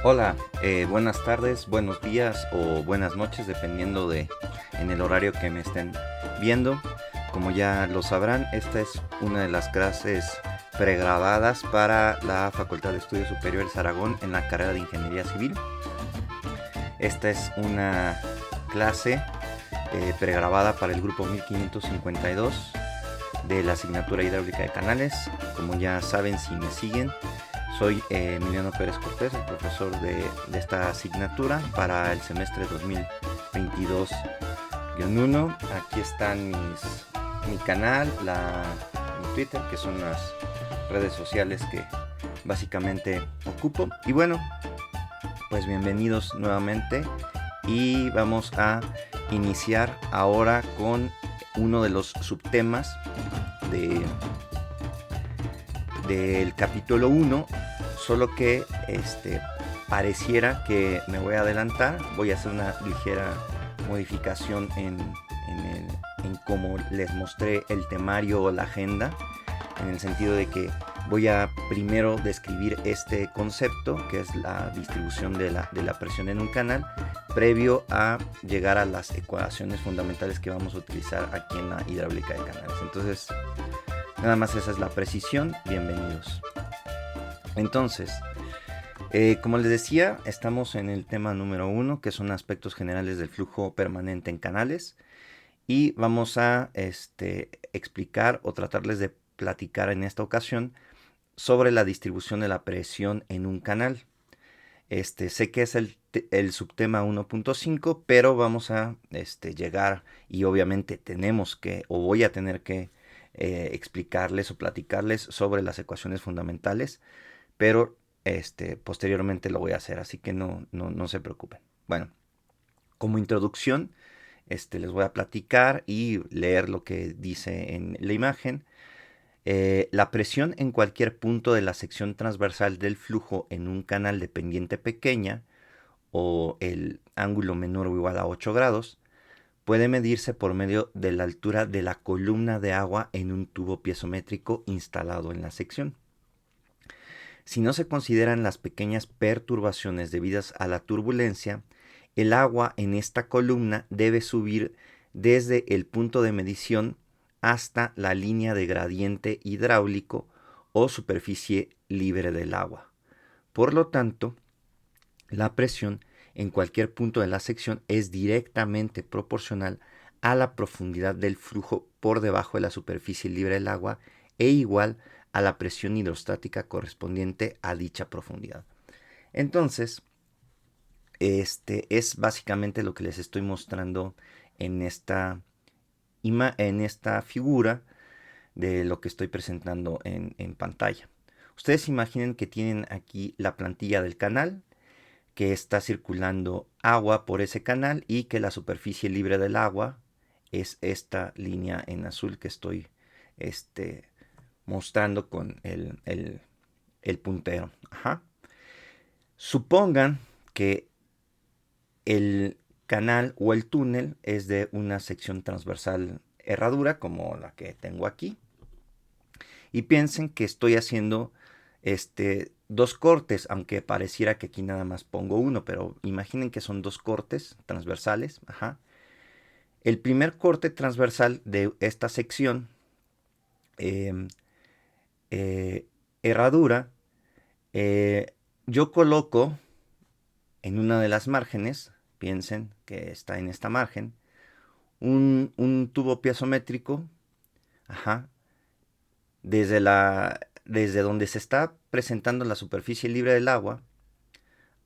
Hola, buenas tardes, buenos días o buenas noches, dependiendo de en el horario que me estén viendo. Como ya lo sabrán, esta es una de las clases pregrabadas para la Facultad de Estudios Superiores Aragón en la carrera de Ingeniería Civil. Esta es una clase pregrabada para el grupo 1552 de la asignatura Hidráulica de Canales. Como ya saben, si me siguen, soy Emiliano Pérez Cortés, el profesor de esta asignatura para el semestre 2022-1. Aquí están mi canal, mi Twitter, que son las redes sociales que básicamente ocupo. Y bueno, pues bienvenidos nuevamente y vamos a iniciar ahora con uno de los subtemas de, del capítulo 1, solo que pareciera que me voy a adelantar. Voy a hacer una ligera modificación en cómo les mostré el temario o la agenda, en el sentido de que voy a primero describir este concepto, que es la distribución de la presión en un canal, previo a llegar a las ecuaciones fundamentales que vamos a utilizar aquí en la hidráulica de canales. Entonces, nada más esa es la precisión. Bienvenidos. Entonces, como les decía, estamos en el tema número 1, que son aspectos generales del flujo permanente en canales. Y vamos a explicar o tratarles de platicar en esta ocasión sobre la distribución de la presión en un canal. Sé que es el subtema 1.5, pero vamos a llegar, y obviamente tenemos que, o voy a tener que explicarles o platicarles sobre las ecuaciones fundamentales, pero posteriormente lo voy a hacer, así que no se preocupen. Bueno, como introducción, les voy a platicar y leer lo que dice en la imagen. La presión en cualquier punto de la sección transversal del flujo en un canal de pendiente pequeña o el ángulo menor o igual a 8 grados puede medirse por medio de la altura de la columna de agua en un tubo piezométrico instalado en la sección. Si no se consideran las pequeñas perturbaciones debidas a la turbulencia, el agua en esta columna debe subir desde el punto de medición hasta la línea de gradiente hidráulico o superficie libre del agua. Por lo tanto, la presión en cualquier punto de la sección es directamente proporcional a la profundidad del flujo por debajo de la superficie libre del agua e igual a la presión hidrostática correspondiente a dicha profundidad. Entonces, es básicamente lo que les estoy mostrando en esta figura de lo que estoy presentando en pantalla. Ustedes imaginen que tienen aquí la plantilla del canal, que está circulando agua por ese canal y que la superficie libre del agua es esta línea en azul que estoy mostrando con el puntero. Ajá. Supongan que el canal o el túnel es de una sección transversal herradura como la que tengo aquí, y piensen que estoy haciendo dos cortes, aunque pareciera que aquí nada más pongo uno, pero imaginen que son dos cortes transversales. Ajá. El primer corte transversal de esta sección eh, herradura, yo coloco en una de las márgenes, piensen que está en esta margen, un tubo piezométrico. Ajá. Desde donde se está presentando la superficie libre del agua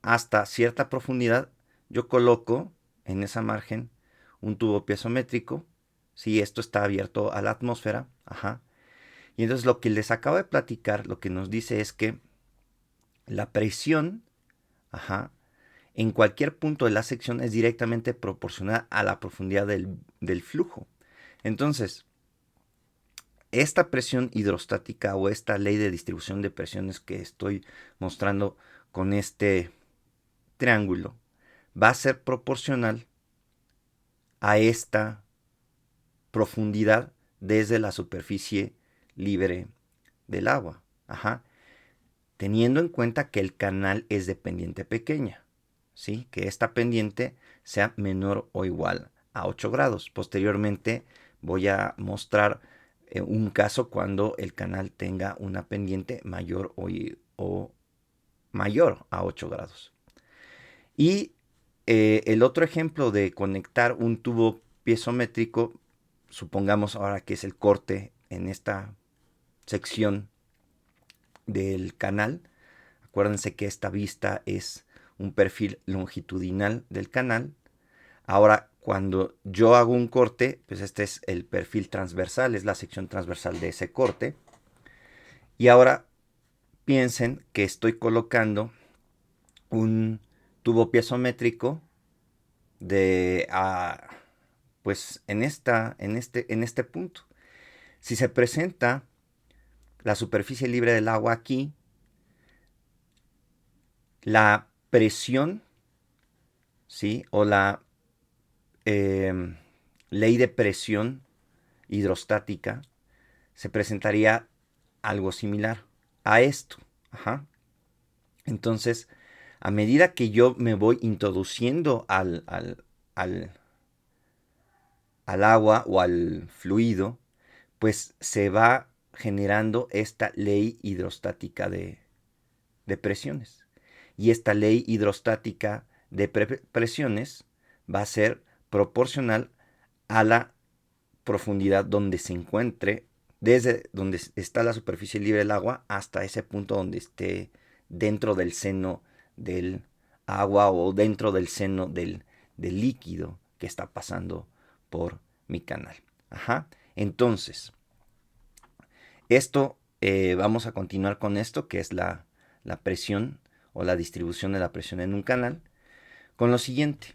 hasta cierta profundidad, yo coloco en esa margen un tubo piezométrico. Si esto está abierto a la atmósfera. Ajá. Y entonces lo que les acabo de platicar, lo que nos dice es que la presión, ajá, en cualquier punto de la sección es directamente proporcional a la profundidad del flujo. Entonces, esta presión hidrostática o esta ley de distribución de presiones que estoy mostrando con este triángulo va a ser proporcional a esta profundidad desde la superficie libre del agua. Ajá. teniendo en cuenta que el canal es de pendiente pequeña, ¿sí? Que esta pendiente sea menor o igual a 8 grados. Posteriormente voy a mostrar un caso cuando el canal tenga una pendiente mayor o mayor a 8 grados. Y el otro ejemplo de conectar un tubo piezométrico, supongamos ahora que es el corte en esta sección del canal. Acuérdense que esta vista es un perfil longitudinal del canal. Ahora, cuando yo hago un corte, pues este es el perfil transversal, es la sección transversal de ese corte. Y ahora piensen que estoy colocando un tubo piezométrico de pues en este punto. Si se presenta la superficie libre del agua aquí, la presión, ¿sí? O la ley de presión hidrostática se presentaría algo similar a esto. Ajá. Entonces, a medida que yo me voy introduciendo al agua o al fluido, pues se va generando esta ley hidrostática de presiones. Y esta ley hidrostática de presiones va a ser proporcional a la profundidad donde se encuentre, desde donde está la superficie libre del agua hasta ese punto donde esté dentro del seno del agua o dentro del seno del líquido que está pasando por mi canal. Ajá. Entonces, esto, vamos a continuar con esto, que es la presión o la distribución de la presión en un canal, con lo siguiente.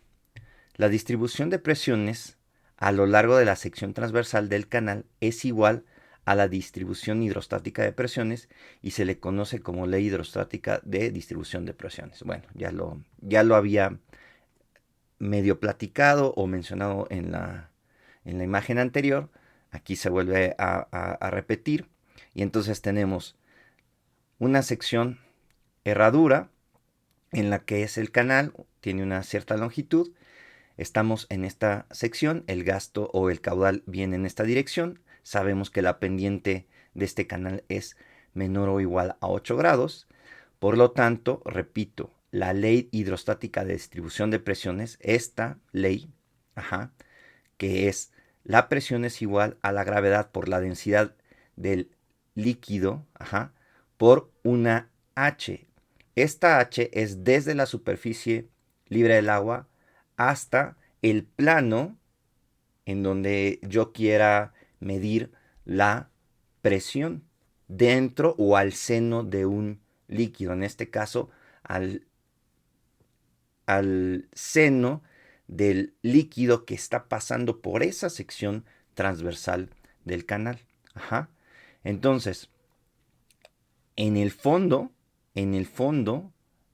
La distribución de presiones a lo largo de la sección transversal del canal es igual a la distribución hidrostática de presiones y se le conoce como ley hidrostática de distribución de presiones. Bueno, ya lo había medio platicado o mencionado en la imagen anterior. Aquí se vuelve a repetir y entonces tenemos una sección herradura en la que es el canal, tiene una cierta longitud. Estamos en esta sección, el gasto o el caudal viene en esta dirección. Sabemos que la pendiente de este canal es menor o igual a 8 grados. Por lo tanto, repito, la ley hidrostática de distribución de presiones, esta ley, que es la presión es igual a la gravedad por la densidad del líquido, por una H. Esta H es desde la superficie libre del agua hasta el plano en donde yo quiera medir la presión dentro o al seno de un líquido, en este caso al seno del líquido que está pasando por esa sección transversal del canal. Entonces, en el fondo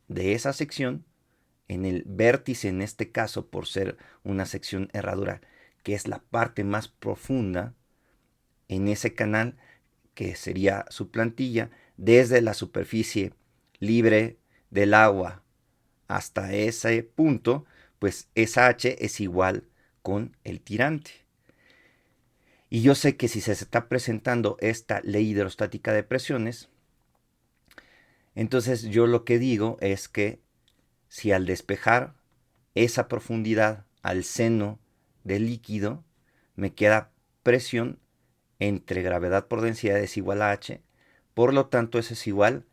de esa sección, en el vértice, en este caso, por ser una sección herradura, que es la parte más profunda en ese canal, que sería su plantilla, desde la superficie libre del agua hasta ese punto, pues esa H es igual con el tirante. Y yo sé que si se está presentando esta ley hidrostática de presiones, entonces yo lo que digo es que si al despejar esa profundidad al seno del líquido, me queda presión entre gravedad por densidad es igual a H, por lo tanto eso es igual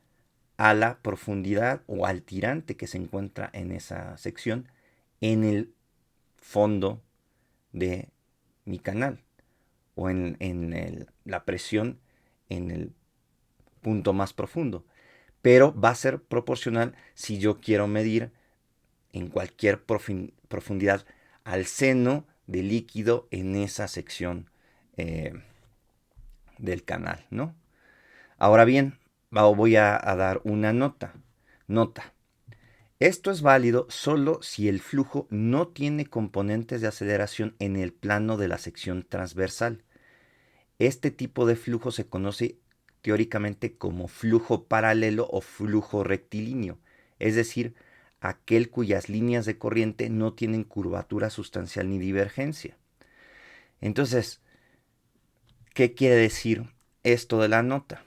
a la profundidad o al tirante que se encuentra en esa sección en el fondo de mi canal o en la presión en el punto más profundo. Pero va a ser proporcional si yo quiero medir en cualquier profundidad al seno del líquido en esa sección del canal, ¿no? Ahora bien, voy a dar una nota. Esto es válido solo si el flujo no tiene componentes de aceleración en el plano de la sección transversal. Este tipo de flujo se conoce teóricamente como flujo paralelo o flujo rectilíneo, es decir, aquel cuyas líneas de corriente no tienen curvatura sustancial ni divergencia. Entonces, ¿qué quiere decir esto de la nota?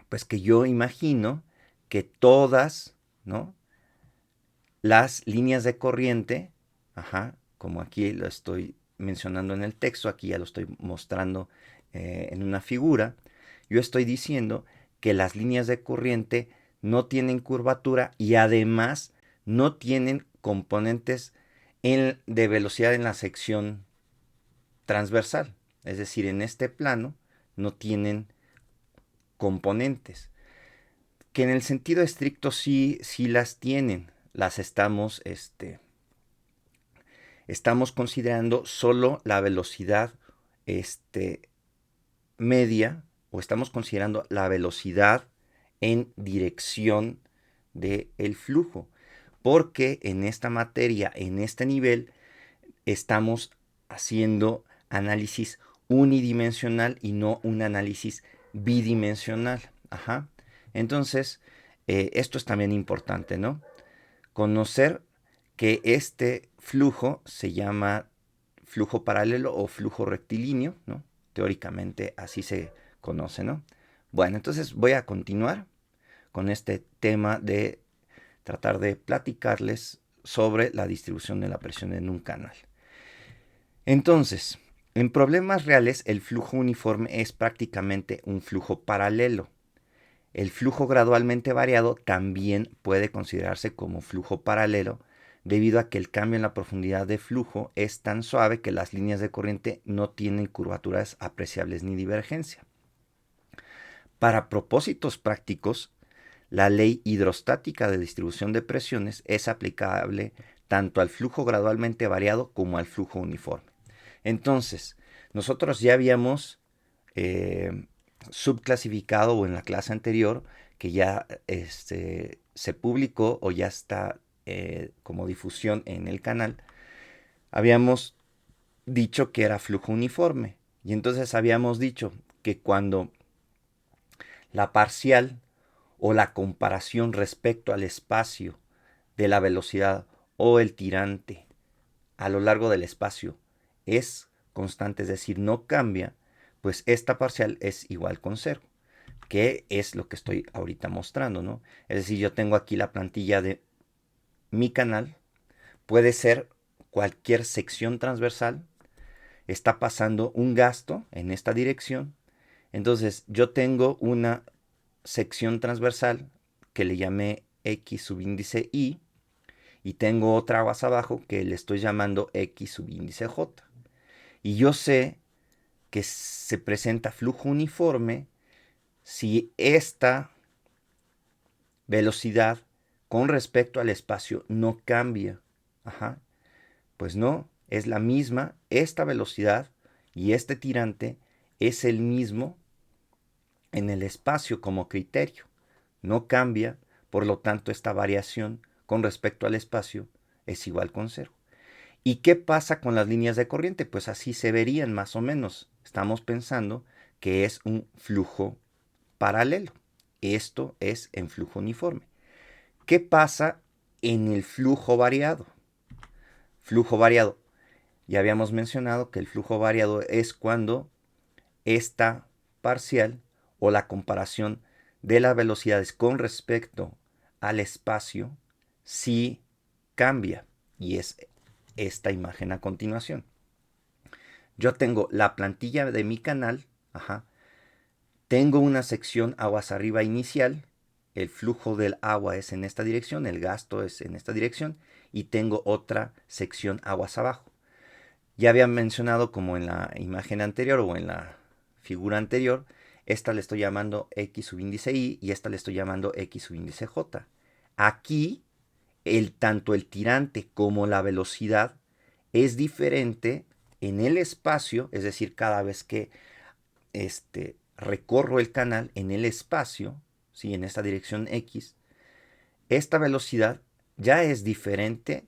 Pues que yo imagino que todas, ¿no?, las líneas de corriente, como aquí lo estoy mencionando en el texto, aquí ya lo estoy mostrando en una figura, yo estoy diciendo que las líneas de corriente no tienen curvatura y además no tienen componentes de velocidad en la sección transversal. Es decir, en este plano no tienen componentes. Que en el sentido estricto sí las tienen. Las estamos considerando solo la velocidad media, o estamos considerando la velocidad en dirección del flujo, porque en esta materia, en este nivel, estamos haciendo análisis unidimensional y no un análisis bidimensional. Entonces, esto es también importante, ¿no? Conocer que este flujo se llama flujo paralelo o flujo rectilíneo, ¿no? Teóricamente así se conoce, ¿no? Bueno, entonces voy a continuar con este tema de tratar de platicarles sobre la distribución de la presión en un canal. Entonces, en problemas reales el flujo uniforme es prácticamente un flujo paralelo. El flujo gradualmente variado también puede considerarse como flujo paralelo debido a que el cambio en la profundidad de flujo es tan suave que las líneas de corriente no tienen curvaturas apreciables ni divergencia. Para propósitos prácticos, la ley hidrostática de distribución de presiones es aplicable tanto al flujo gradualmente variado como al flujo uniforme. Entonces, nosotros ya habíamos subclasificado, o en la clase anterior, que ya se publicó o ya está como difusión en el canal, habíamos dicho que era flujo uniforme. Y entonces habíamos dicho que cuando la parcial o la comparación respecto al espacio de la velocidad o el tirante a lo largo del espacio es constante, es decir, no cambia, pues esta parcial es igual con cero, que es lo que estoy ahorita mostrando, ¿no? Es decir, yo tengo aquí la plantilla de mi canal, puede ser cualquier sección transversal, está pasando un gasto en esta dirección, entonces yo tengo una sección transversal que le llamé X subíndice Y, y tengo otra aguas abajo que le estoy llamando X subíndice J. Y yo sé que se presenta flujo uniforme si esta velocidad con respecto al espacio no cambia. Pues no, es la misma, esta velocidad y este tirante es el mismo en el espacio como criterio. No cambia, por lo tanto esta variación con respecto al espacio es igual con cero. ¿Y qué pasa con las líneas de corriente? Pues así se verían más o menos. Estamos pensando que es un flujo paralelo. Esto es en flujo uniforme. ¿Qué pasa en el flujo variado? Flujo variado. Ya habíamos mencionado que el flujo variado es cuando esta parcial o la comparación de las velocidades con respecto al espacio sí cambia. Y es esta imagen a continuación. Yo tengo la plantilla de mi canal, tengo una sección aguas arriba inicial, el flujo del agua es en esta dirección, el gasto es en esta dirección, y tengo otra sección aguas abajo. Ya había mencionado, como en la imagen anterior o en la figura anterior, esta le estoy llamando X subíndice Y y esta le estoy llamando X subíndice J. Aquí, tanto el tirante como la velocidad es diferente en el espacio, es decir, cada vez que recorro el canal en el espacio, ¿sí?, en esta dirección X, esta velocidad ya es diferente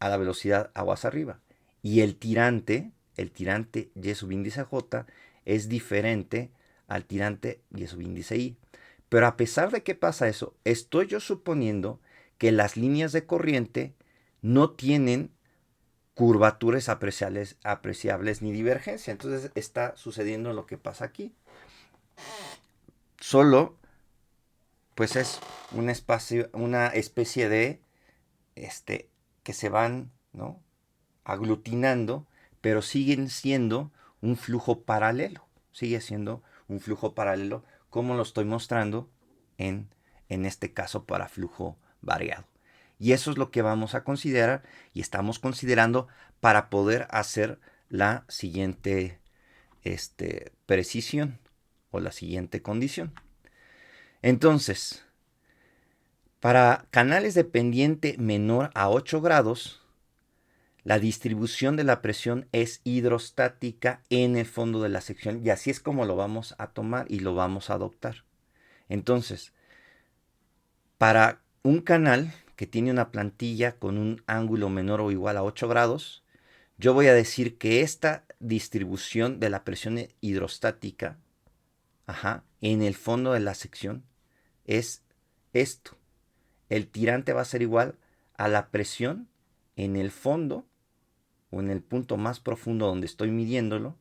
a la velocidad aguas arriba. Y el tirante Y subíndice J, es diferente al tirante y es subíndice I. Pero a pesar de que pasa eso, estoy yo suponiendo que las líneas de corriente no tienen curvaturas apreciables ni divergencia. Entonces está sucediendo lo que pasa aquí. Solo, pues es una especie de que se van, ¿no?, aglutinando, pero siguen siendo un flujo paralelo. Sigue siendo un flujo paralelo, como lo estoy mostrando en este caso para flujo variado. Y eso es lo que vamos a considerar y estamos considerando para poder hacer la siguiente precisión o la siguiente condición. Entonces, para canales de pendiente menor a 8 grados, la distribución de la presión es hidrostática en el fondo de la sección y así es como lo vamos a tomar y lo vamos a adoptar. Entonces, para un canal que tiene una plantilla con un ángulo menor o igual a 8 grados, yo voy a decir que esta distribución de la presión hidrostática en el fondo de la sección es esto. El tirante va a ser igual a la presión en el fondo o en el punto más profundo donde estoy midiéndolo,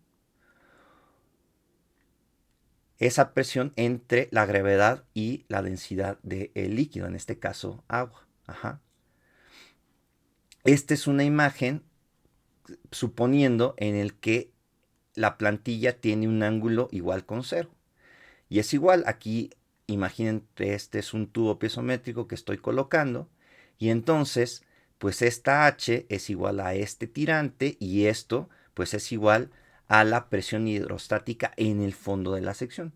esa presión entre la gravedad y la densidad del líquido, en este caso agua. Esta es una imagen suponiendo en el que la plantilla tiene un ángulo igual con 0. Y es igual, aquí imaginen que este es un tubo piezométrico que estoy colocando y entonces pues esta H es igual a este tirante y esto pues es igual a la presión hidrostática en el fondo de la sección.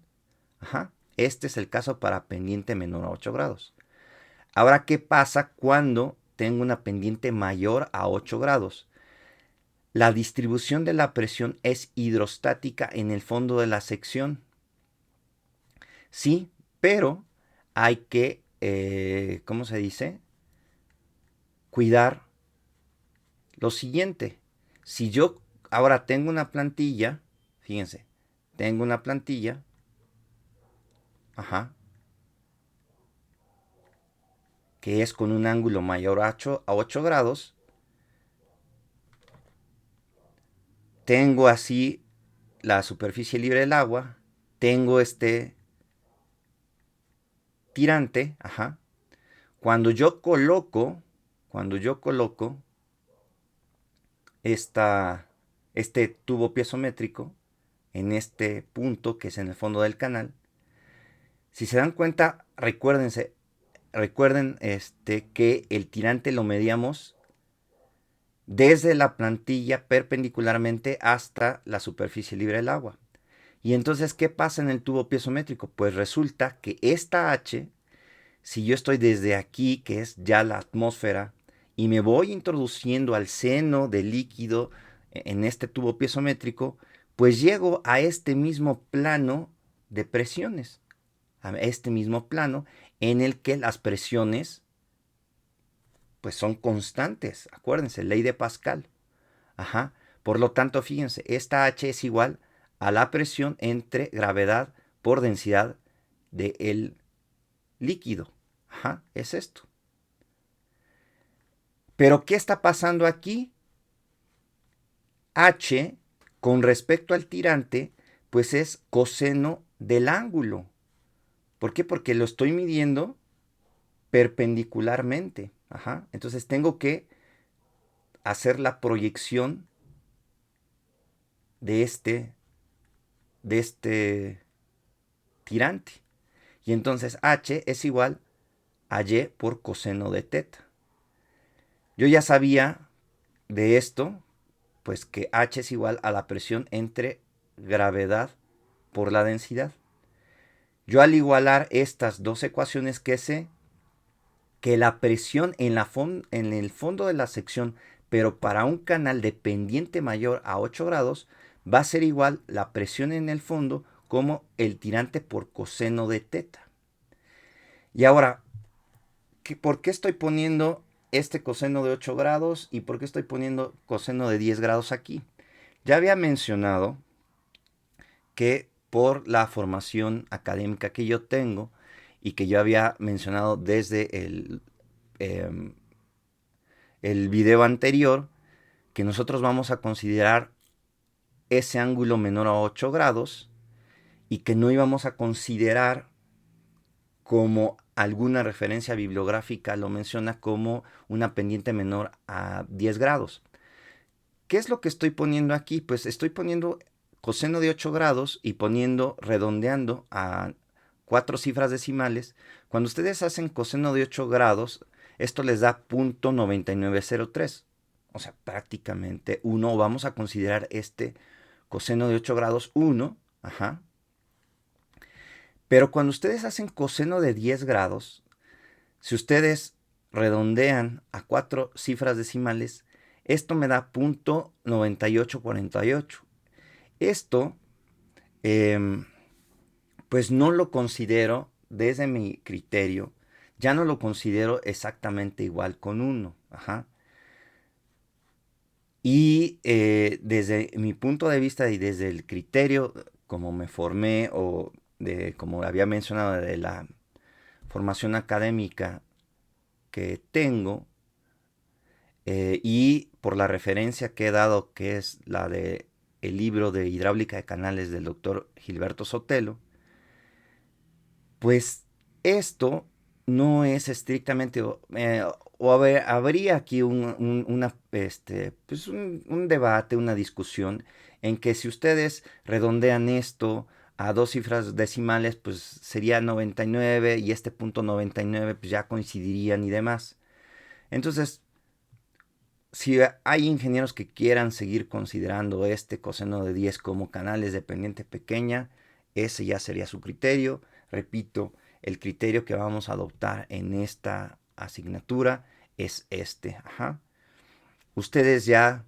Este es el caso para pendiente menor a 8 grados. Ahora, ¿qué pasa cuando tengo una pendiente mayor a 8 grados? La distribución de la presión es hidrostática en el fondo de la sección. Sí, pero hay que, ¿cómo se dice?, cuidar lo siguiente. Si yo ahora tengo una plantilla, fíjense, tengo una plantilla, que es con un ángulo mayor a 8 grados, tengo así la superficie libre del agua, tengo este tirante, Cuando yo coloco este tubo piezométrico en este punto que es en el fondo del canal, si se dan cuenta, recuerden que el tirante lo medíamos desde la plantilla perpendicularmente hasta la superficie libre del agua. Y entonces, ¿qué pasa en el tubo piezométrico? Pues resulta que esta H, si yo estoy desde aquí, que es ya la atmósfera, y me voy introduciendo al seno del líquido en este tubo piezométrico, pues llego a este mismo plano de presiones, a este mismo plano en el que las presiones pues son constantes. Acuérdense, ley de Pascal. Por lo tanto, fíjense, esta H es igual a la presión entre gravedad por densidad del líquido. Es esto. Pero, ¿qué está pasando aquí? H, con respecto al tirante, pues es coseno del ángulo. ¿Por qué? Porque lo estoy midiendo perpendicularmente. Entonces tengo que hacer la proyección de este tirante. Y entonces H es igual a Y por coseno de teta. Yo ya sabía de esto, pues que H es igual a la presión entre gravedad por la densidad. Yo al igualar estas dos ecuaciones, que sé que la presión en el fondo de la sección, pero para un canal de pendiente mayor a 8 grados, va a ser igual la presión en el fondo como el tirante por coseno de teta. Y ahora, ¿por qué estoy poniendo este coseno de 8 grados y por qué estoy poniendo coseno de 10 grados aquí? Ya había mencionado que por la formación académica que yo tengo y que yo había mencionado desde em, el video anterior, que nosotros vamos a considerar ese ángulo menor a 8 grados y que no íbamos a considerar, como alguna referencia bibliográfica lo menciona, como una pendiente menor a 10 grados. ¿Qué es lo que estoy poniendo aquí? Pues estoy poniendo coseno de 8 grados y redondeando a 4 cifras decimales. Cuando ustedes hacen coseno de 8 grados, esto les da 0.9903. O sea, prácticamente 1. Vamos a considerar este coseno de 8 grados 1. Ajá. Pero cuando ustedes hacen coseno de 10 grados, si ustedes redondean a 4 cifras decimales, esto me da 0.9848. Esto, pues no lo considero, desde mi criterio, ya no lo considero exactamente igual con 1. Ajá. Y desde mi punto de vista y desde el criterio, como me formé, o como había mencionado, de la formación académica que tengo, y por la referencia que he dado, que es la de el libro de hidráulica de canales del doctor Gilberto Sotelo, pues esto no es estrictamente, habría aquí un debate, una discusión, en que si ustedes redondean esto a 2 cifras decimales, pues sería 99, y este punto 99 pues ya coincidirían y demás. Entonces, si hay ingenieros que quieran seguir considerando este coseno de 10 como canales de pendiente pequeña, ese ya sería su criterio. Repito, el criterio que vamos a adoptar en esta asignatura es este. Ajá. Ustedes ya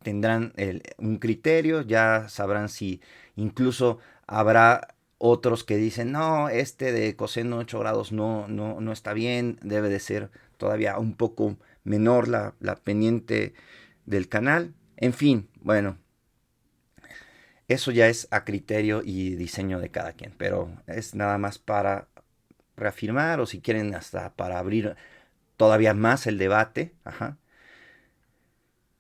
tendrán un criterio, ya sabrán si incluso habrá otros que dicen, no, este de coseno 8 grados no está bien, debe de ser todavía un poco menor la pendiente del canal. En fin, bueno, eso ya es a criterio y diseño de cada quien, pero es nada más para reafirmar, o si quieren hasta para abrir todavía más el debate. Ajá.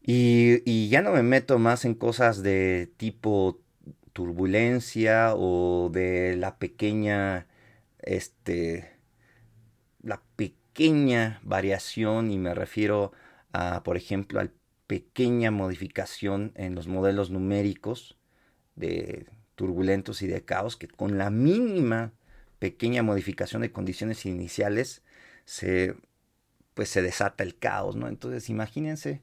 Y ya no me meto más en cosas de tipo turbulencia, o de este, la pequeña variación, y me refiero a, por ejemplo, a la pequeña modificación en los modelos numéricos de turbulentos y de caos, que con la mínima pequeña modificación de condiciones iniciales se, pues se desata el caos, ¿no? Entonces, imagínense.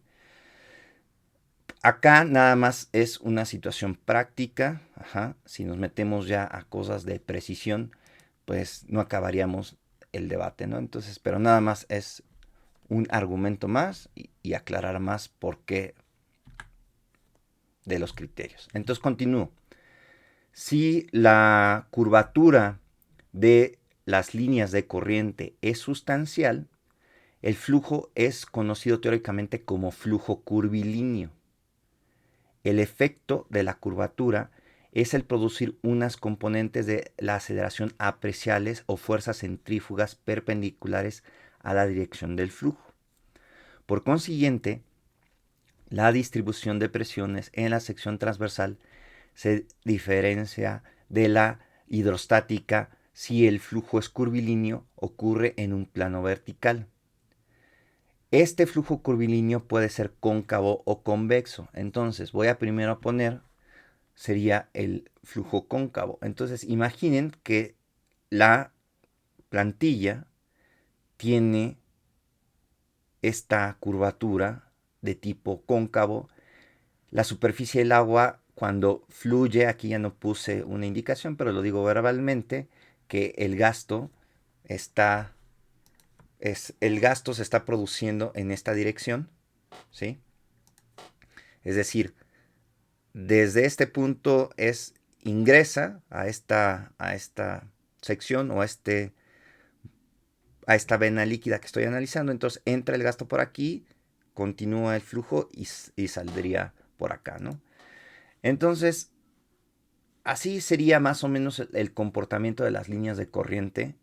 Acá nada más es una situación práctica. Ajá. Si nos metemos ya a cosas de precisión, pues no acabaríamos el debate, ¿no? Entonces, pero nada más es un argumento más, y aclarar más por qué de los criterios. Entonces continúo. Si la curvatura de las líneas de corriente es sustancial, el flujo es conocido teóricamente como flujo curvilíneo. El efecto de la curvatura es el producir unas componentes de la aceleración apreciables o fuerzas centrífugas perpendiculares a la dirección del flujo. Por consiguiente, la distribución de presiones en la sección transversal se diferencia de la hidrostática si el flujo es curvilíneo, ocurre en un plano vertical. Este flujo curvilíneo puede ser cóncavo o convexo. Entonces voy a primero poner, sería el flujo cóncavo. Entonces imaginen que la plantilla tiene esta curvatura de tipo cóncavo. La superficie del agua, cuando fluye, aquí ya no puse una indicación, pero lo digo verbalmente, que el gasto se está produciendo en esta dirección, ¿sí? Es decir, desde este punto ingresa a esta sección, o a esta vena líquida que estoy analizando. Entonces entra el gasto por aquí, continúa el flujo y saldría por acá, ¿no? Entonces, Así sería más o menos el comportamiento de las líneas de corriente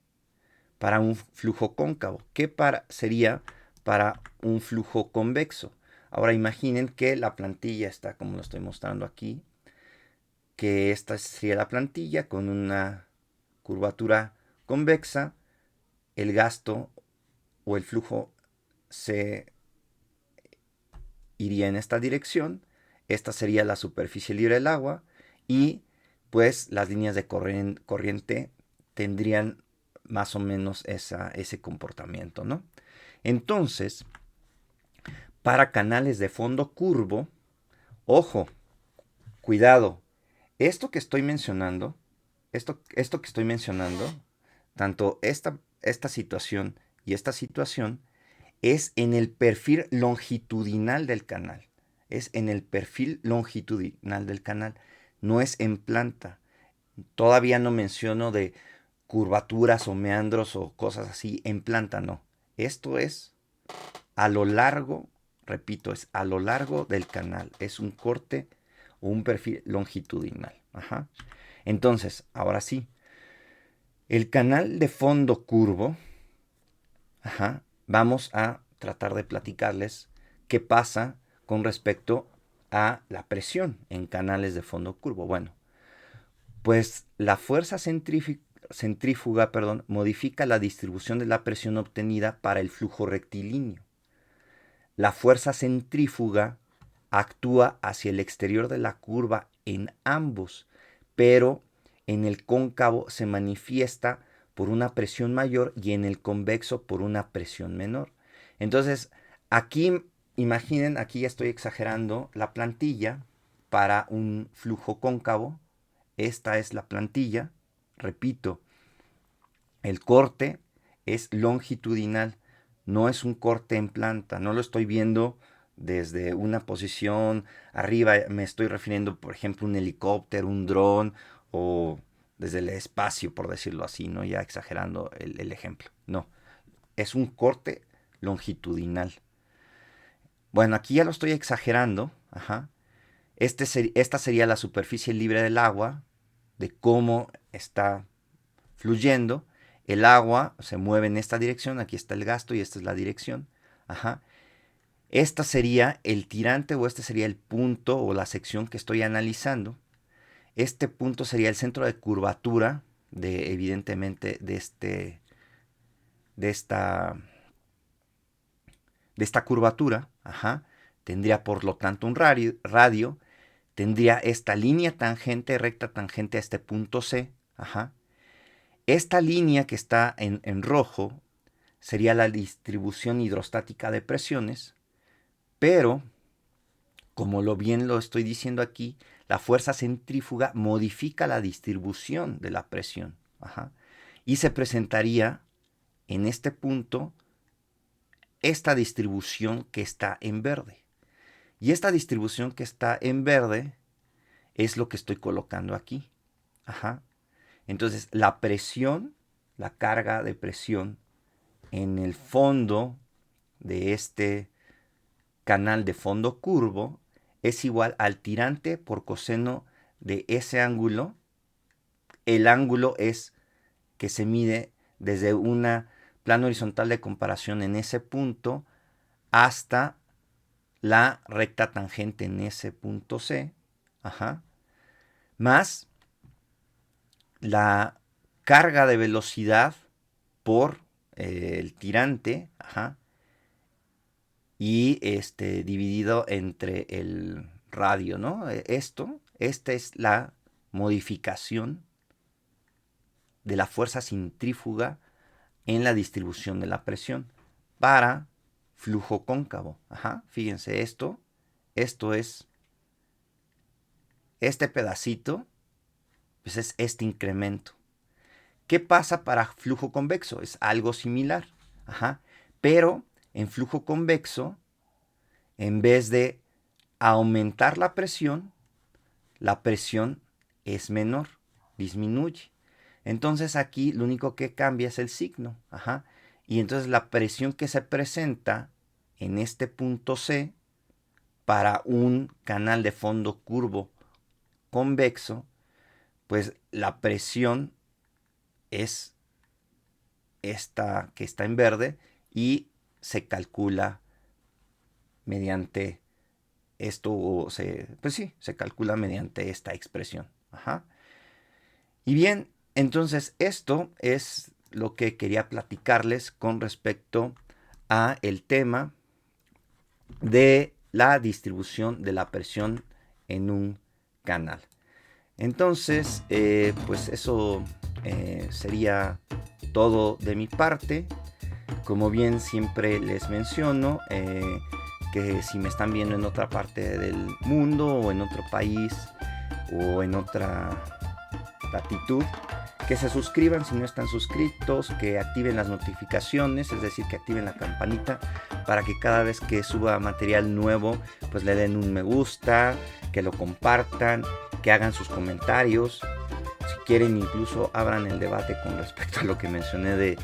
para un flujo cóncavo. ¿Qué sería para un flujo convexo? Ahora imaginen que la plantilla está como lo estoy mostrando aquí, que esta sería la plantilla con una curvatura convexa, el gasto o el flujo se iría en esta dirección, esta sería la superficie libre del agua y pues las líneas de corriente tendrían más o menos ese comportamiento, ¿no? Entonces, para canales de fondo curvo, ojo, cuidado, esto que estoy mencionando, esto que estoy mencionando, tanto esta situación y esta situación, es en el perfil longitudinal del canal. Es en el perfil longitudinal del canal. No es en planta. Todavía no menciono de curvaturas o meandros o cosas así en planta, no. Esto es a lo largo, repito, es a lo largo del canal. Es un corte o un perfil longitudinal. Ajá. Entonces, ahora sí, el canal de fondo curvo, ajá, vamos a tratar de platicarles qué pasa con respecto a la presión en canales de fondo curvo. Bueno, pues la fuerza centrífuga, modifica la distribución de la presión obtenida para el flujo rectilíneo. La fuerza centrífuga actúa hacia el exterior de la curva en ambos, pero en el cóncavo se manifiesta por una presión mayor y en el convexo por una presión menor. Entonces, aquí, imaginen, aquí ya estoy exagerando la plantilla para un flujo cóncavo. Esta es la plantilla. Repito, el corte es longitudinal, no es un corte en planta, no lo estoy viendo desde una posición arriba, me estoy refiriendo, por ejemplo, un helicóptero, un dron o desde el espacio, por decirlo así, ¿no? Ya exagerando el ejemplo. No, es un corte longitudinal. Bueno, aquí ya lo estoy exagerando. Ajá. Esta sería la superficie libre del agua, de cómo está fluyendo. El agua se mueve en esta dirección, aquí está el gasto y esta es la dirección. Ajá. Esta sería el tirante o este sería el punto o la sección que estoy analizando. Este punto sería el centro de curvatura de, evidentemente, de esta, de esta curvatura. Ajá. Tendría por lo tanto un radio, tendría esta línea tangente, recta tangente a este punto C. Ajá. Esta línea que está en rojo sería la distribución hidrostática de presiones, pero, como bien lo estoy diciendo aquí, la fuerza centrífuga modifica la distribución de la presión. Ajá. Y se presentaría en este punto esta distribución que está en verde. Y esta distribución que está en verde es lo que estoy colocando aquí. Ajá. Entonces, la presión, la carga de presión en el fondo de este canal de fondo curvo es igual al tirante por coseno de ese ángulo. El ángulo es que se mide desde una plano horizontal de comparación en ese punto hasta la recta tangente en ese punto C, ajá, más la carga de velocidad por el tirante, ajá, y dividido entre el radio, ¿no? Esta es la modificación de la fuerza centrífuga en la distribución de la presión para flujo cóncavo. Ajá, fíjense esto es este pedacito, pues es este incremento. ¿Qué pasa para flujo convexo? Es algo similar, ajá, pero en flujo convexo, en vez de aumentar la presión es menor, disminuye. Entonces aquí lo único que cambia es el signo. Ajá. Y entonces la presión que se presenta en este punto C para un canal de fondo curvo convexo, pues la presión es esta que está en verde y se calcula mediante esto, pues sí, se calcula mediante esta expresión. Ajá. Y bien, entonces esto es lo que quería platicarles con respecto a el tema de la distribución de la presión en un canal. Entonces, pues eso sería todo de mi parte. Como bien siempre les menciono, que si me están viendo en otra parte del mundo o en otro país o en otra latitud, que se suscriban si no están suscritos, que activen las notificaciones, es decir, que activen la campanita para que cada vez que suba material nuevo, pues le den un me gusta, que lo compartan, que hagan sus comentarios. Si quieren, incluso abran el debate con respecto a lo que mencioné del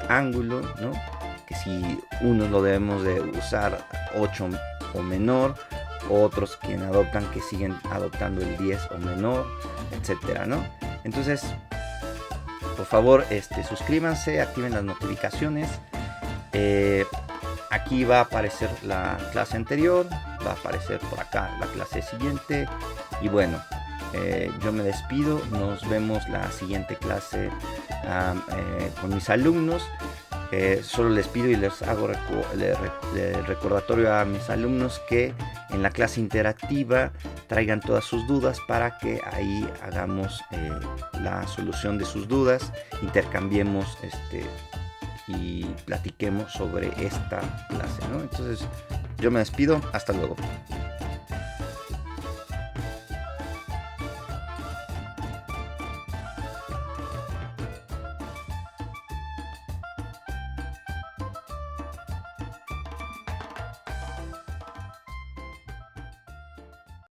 ángulo, ¿no? Que si unos lo debemos de usar 8 o menor, otros quien adoptan que siguen adoptando el 10 o menor, etcétera, ¿no? Entonces, por favor, suscríbanse, activen las notificaciones. Aquí va a aparecer la clase anterior, va a aparecer por acá la clase siguiente. Y bueno, yo me despido, nos vemos la siguiente clase con mis alumnos. Solo les pido y les hago recordatorio a mis alumnos que en la clase interactiva traigan todas sus dudas para que ahí hagamos la solución de sus dudas, intercambiemos y platiquemos sobre esta clase, ¿no? Entonces yo me despido, hasta luego.